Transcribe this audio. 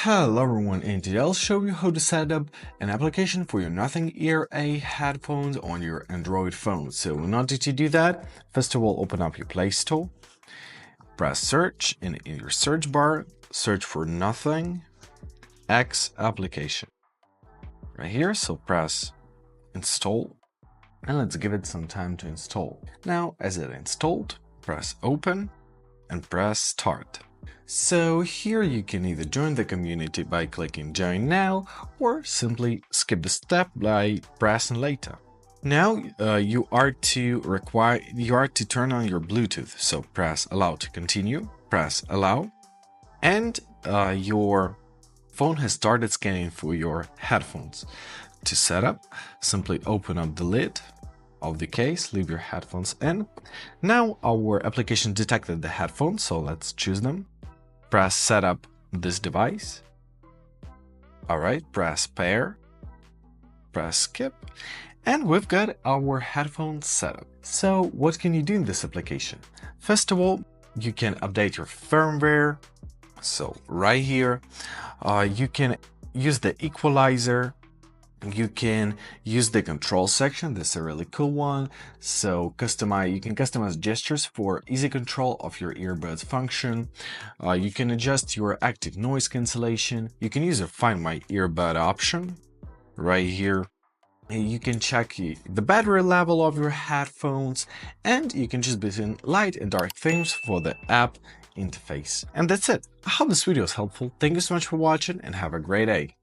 Hello everyone, and today I'll show you how to set up an application for your Nothing Ear A headphones on your Android phone. So in order to do that, first of all, open up your Play Store, press search, and in your search bar, search for Nothing X application. Right here, so press install, and let's give it some time to install. Now, as it installed, press open and press start. So here you can either join the community by clicking join now or simply skip the step by pressing later. Now you are to turn on your Bluetooth, so press allow to continue, press allow, and your phone has started scanning for your headphones. To set up, simply open up the lid of the case, leave your headphones in. Now our application detected the headphones, so let's choose them. Press setup this device. Alright, press pair, press skip, and we've got our headphones set up. So what can you do in this application? First of all, you can update your firmware. So right here, you can use the equalizer. You can use the control section. This is a really cool one. So you can customize gestures for easy control of your earbuds function. You can adjust your active noise cancellation. You can use a Find My Earbud option right here. You can check the battery level of your headphones, and you can choose between light and dark themes for the app interface. And that's it. I hope this video is helpful. Thank you so much for watching and have a great day.